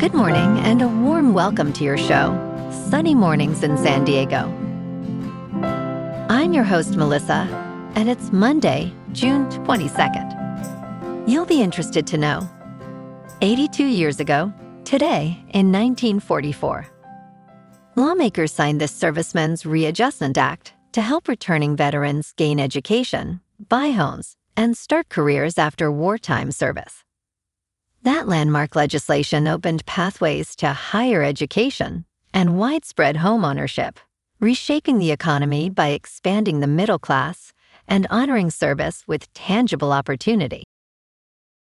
Good morning and a warm welcome to your show, Sunny Mornings in San Diego. I'm your host, Melissa, and it's Monday, June 22nd. You'll be interested to know, 82 years ago, today in 1944, lawmakers signed the Servicemen's Readjustment Act to help returning veterans gain education, buy homes, and start careers after wartime service. That landmark legislation opened pathways to higher education and widespread home ownership, reshaping the economy by expanding the middle class and honoring service with tangible opportunity.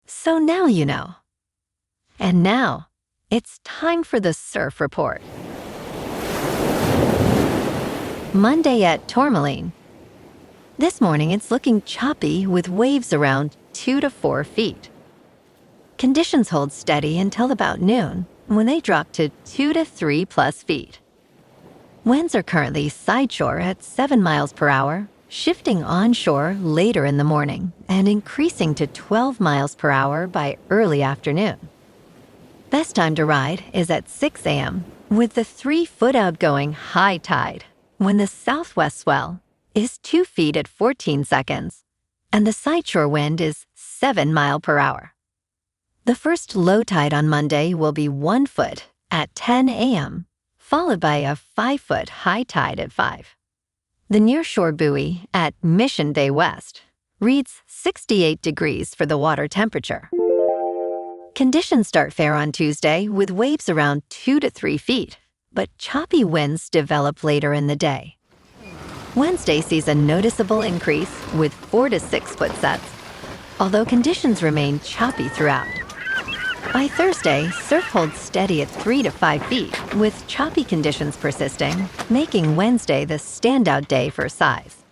So now you know. And now, it's time for the Surf Report. Monday at Tourmaline. This morning it's looking choppy with waves around 2 to 4 feet. Conditions hold steady until about noon, when they drop to 2 to 3 plus feet. Winds are currently sideshore at 7 miles per hour, shifting onshore later in the morning and increasing to 12 miles per hour by early afternoon. Best time to ride is at 6 a.m. with the 3-foot outgoing high tide, when the southwest swell is 2 feet at 14 seconds and the sideshore wind is 7 miles per hour. The first low tide on Monday will be 1 foot at 10 a.m., followed by a 5-foot high tide at 5. The nearshore buoy at Mission Bay West reads 68 degrees for the water temperature. Conditions start fair on Tuesday with waves around 2 to 3 feet, but choppy winds develop later in the day. Wednesday sees a noticeable increase with 4 to 6 foot sets, although conditions remain choppy throughout. By Thursday, surf holds steady at 3 to 5 feet, with choppy conditions persisting, making Wednesday the standout day for size.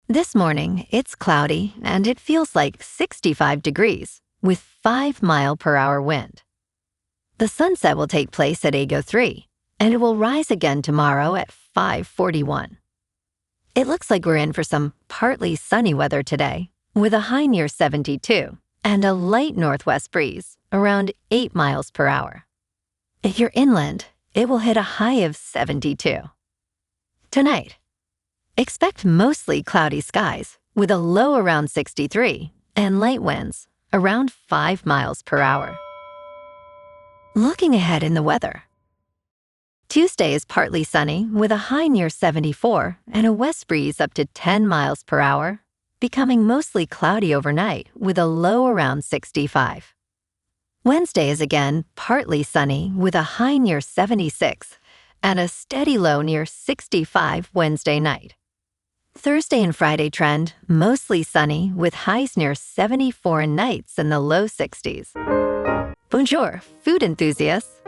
This morning, it's cloudy and it feels like 65 degrees, with 5 mile per hour wind. The sunset will take place at Ago 3, and it will rise again tomorrow at 5:41. It looks like we're in for some partly sunny weather today, with a high near 72. And a light northwest breeze, around 8 miles per hour. If you're inland, it will hit a high of 72. Tonight, expect mostly cloudy skies with a low around 63 and light winds around 5 miles per hour. Looking ahead in the weather. Tuesday is partly sunny with a high near 74 and a west breeze up to 10 miles per hour, becoming mostly cloudy overnight with a low around 65. Wednesday is again partly sunny with a high near 76 and a steady low near 65 Wednesday night. Thursday and Friday trend mostly sunny with highs near 74 nights in the low 60s. Bonjour, food enthusiasts.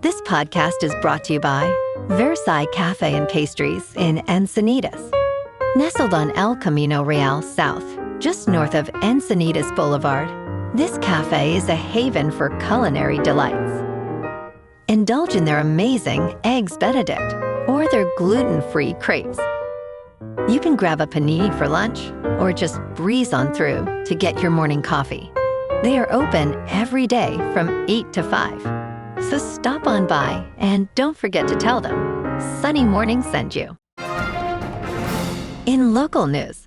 This podcast is brought to you by Versailles Cafe and Pastries in Encinitas. Nestled on El Camino Real South, just north of Encinitas Boulevard, this cafe is a haven for culinary delights. Indulge in their amazing Eggs Benedict or their gluten-free crepes. You can grab a panini for lunch or just breeze on through to get your morning coffee. They are open every day from 8 to 5. So stop on by and don't forget to tell them Sunny Morning sent you. In local news,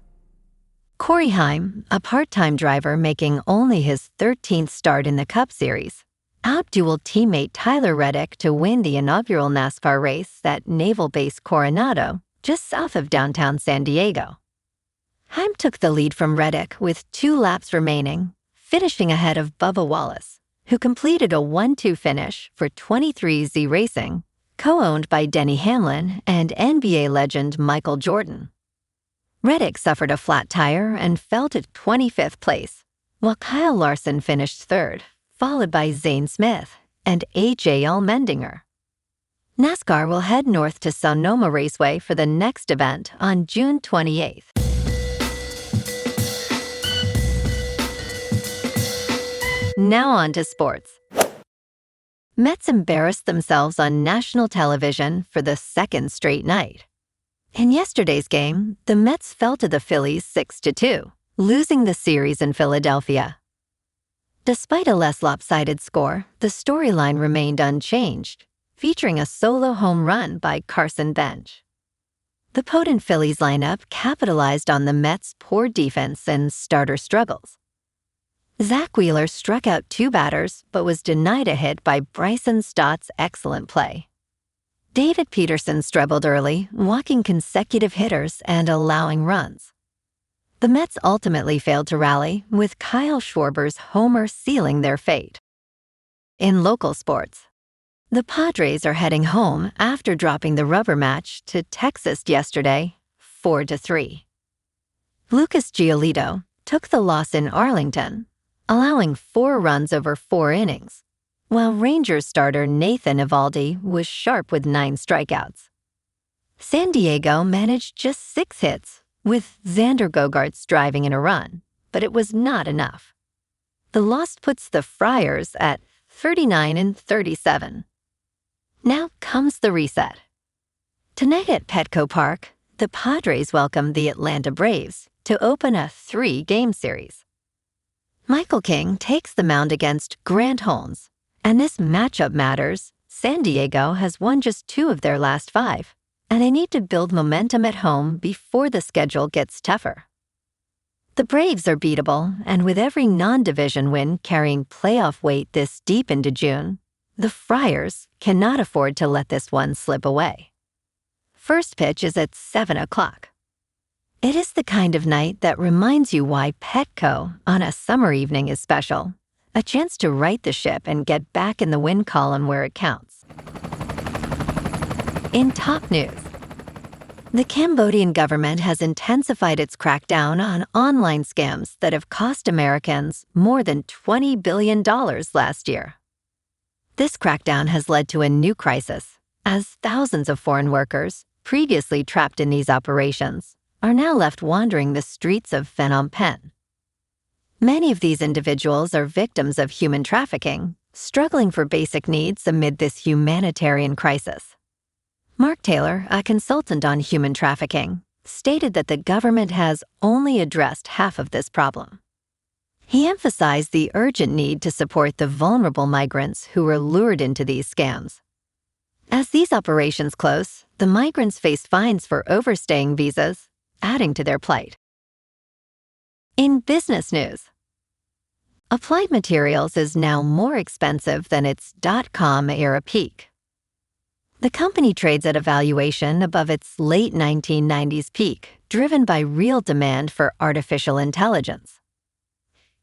Corey Heim, a part-time driver making only his 13th start in the Cup Series, outdueled teammate Tyler Reddick to win the inaugural NASCAR race at Naval Base Coronado, just south of downtown San Diego. Heim took the lead from Reddick with 2 laps remaining, finishing ahead of Bubba Wallace, who completed a 1-2 finish for 23Z Racing, co-owned by Denny Hamlin and NBA legend Michael Jordan. Reddick suffered a flat tire and fell to 25th place, while Kyle Larson finished 3rd, followed by Zane Smith and AJL Mendinger. NASCAR will head north to Sonoma Raceway for the next event on June 28th. Now on to sports. Mets embarrassed themselves on national television for the second straight night. In yesterday's game, the Mets fell to the Phillies 6-2, losing the series in Philadelphia. Despite a less lopsided score, the storyline remained unchanged, featuring a solo home run by Carson Bench. The potent Phillies lineup capitalized on the Mets' poor defense and starter struggles. Zach Wheeler struck out 2 batters but was denied a hit by Bryson Stott's excellent play. David Peterson struggled early, walking consecutive hitters and allowing runs. The Mets ultimately failed to rally, with Kyle Schwarber's homer sealing their fate. In local sports, the Padres are heading home after dropping the rubber match to Texas yesterday, 4-3. Lucas Giolito took the loss in Arlington, allowing 4 runs over 4 innings, while Rangers starter Nathan Eovaldi was sharp with 9 strikeouts. San Diego managed just 6 hits, with Xander Bogaerts driving in a run, but it was not enough. The loss puts the Friars at 39-37. Now comes the reset. Tonight at Petco Park, the Padres welcome the Atlanta Braves to open a 3-game series. Michael King takes the mound against Grant Holmes, and this matchup matters. San Diego has won just 2 of their last 5, and they need to build momentum at home before the schedule gets tougher. The Braves are beatable, and with every non-division win carrying playoff weight this deep into June, the Friars cannot afford to let this one slip away. First pitch is at 7 o'clock. It is the kind of night that reminds you why Petco on a summer evening is special, a chance to right the ship and get back in the win column where it counts. In top news, the Cambodian government has intensified its crackdown on online scams that have cost Americans more than $20 billion last year. This crackdown has led to a new crisis, as thousands of foreign workers, previously trapped in these operations, are now left wandering the streets of Phnom Penh. Many of these individuals are victims of human trafficking, struggling for basic needs amid this humanitarian crisis. Mark Taylor, a consultant on human trafficking, stated that the government has only addressed half of this problem. He emphasized the urgent need to support the vulnerable migrants who were lured into these scams. As these operations close, the migrants face fines for overstaying visas, adding to their plight. In business news, Applied Materials is now more expensive than its dot-com-era peak. The company trades at a valuation above its late 1990s peak, driven by real demand for artificial intelligence.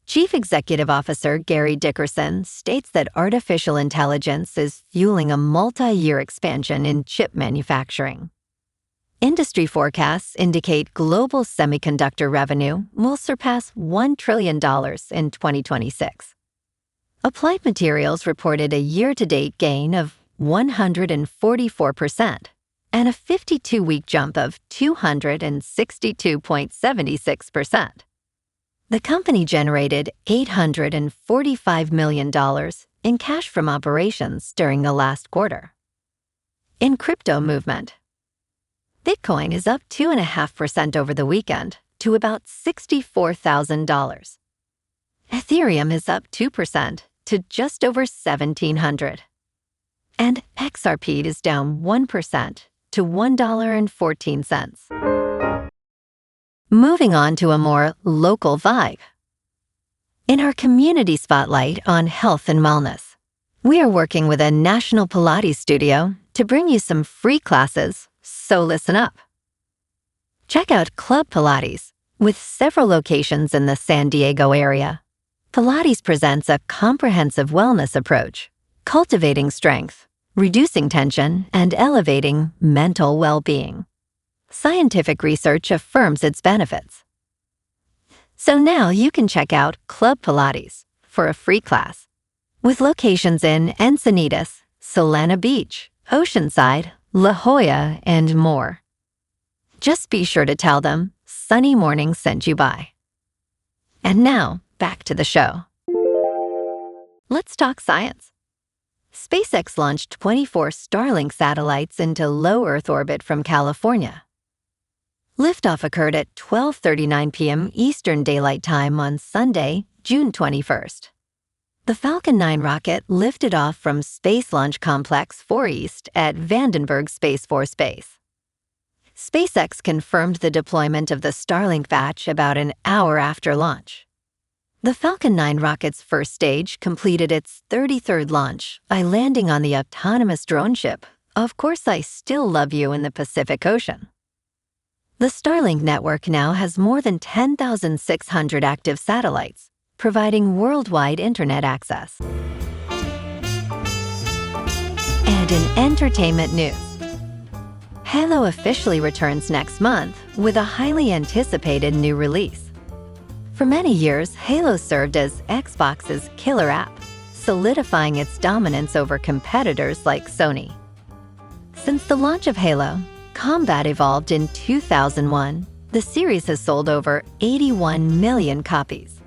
Chief Executive Officer Gary Dickerson states that artificial intelligence is fueling a multi-year expansion in chip manufacturing. Industry forecasts indicate global semiconductor revenue will surpass $1 trillion in 2026. Applied Materials reported a year-to-date gain of 144% and a 52-week jump of 262.76%. The company generated $845 million in cash from operations during the last quarter. In crypto movement, Bitcoin is up 2.5% over the weekend to about $64,000. Ethereum is up 2% to just over $1,700. And XRP is down 1% to $1.14. Moving on to a more local vibe. In our community spotlight on health and wellness, we are working with a national Pilates studio to bring you some free classes, so listen up. Check out Club Pilates, with several locations in the San Diego area. Pilates presents a comprehensive wellness approach, cultivating strength, reducing tension, and elevating mental well-being. Scientific research affirms its benefits. So now you can check out Club Pilates for a free class, with locations in Encinitas, Solana Beach, Oceanside, La Jolla, and more. Just be sure to tell them Sunny Morning sent you by. And now, back to the show. Let's talk science. SpaceX launched 24 Starlink satellites into low Earth orbit from California. Liftoff occurred at 12:39 p.m. Eastern Daylight Time on Sunday, June 21st. The Falcon 9 rocket lifted off from Space Launch Complex 4 East at Vandenberg Space Force Base. SpaceX confirmed the deployment of the Starlink batch about an hour after launch. The Falcon 9 rocket's first stage completed its 33rd launch by landing on the autonomous drone ship, Of Course I Still Love You in the Pacific Ocean. The Starlink network now has more than 10,600 active satellites, providing worldwide internet access. And in entertainment news, Halo officially returns next month with a highly anticipated new release. For many years, Halo served as Xbox's killer app, solidifying its dominance over competitors like Sony. Since the launch of Halo, Combat evolved in 2001, the series has sold over 81 million copies.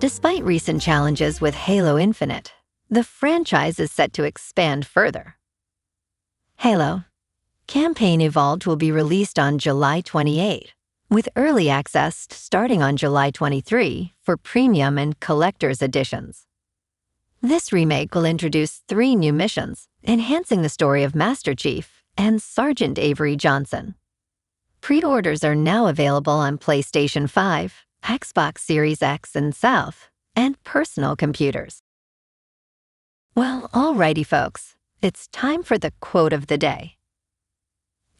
Despite recent challenges with Halo Infinite, the franchise is set to expand further. Halo Campaign Evolved will be released on July 28, with early access starting on July 23 for premium and collector's editions. This remake will introduce 3 new missions, enhancing the story of Master Chief and Sergeant Avery Johnson. Pre-orders are now available on PlayStation 5, Xbox Series X and South, and personal computers. Well, alrighty folks, it's time for the quote of the day.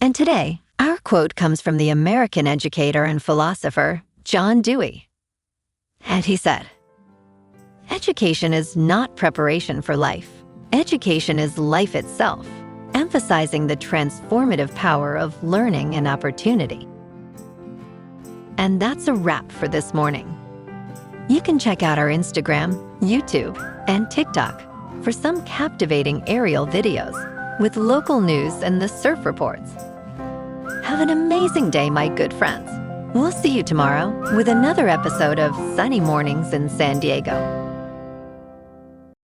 And today, our quote comes from the American educator and philosopher, John Dewey. And he said, "Education is not preparation for life. Education is life itself, emphasizing the transformative power of learning and opportunity." And that's a wrap for this morning. You can check out our Instagram, YouTube, and TikTok for some captivating aerial videos with local news and the surf reports. Have an amazing day, my good friends. We'll see you tomorrow with another episode of Sunny Mornings in San Diego.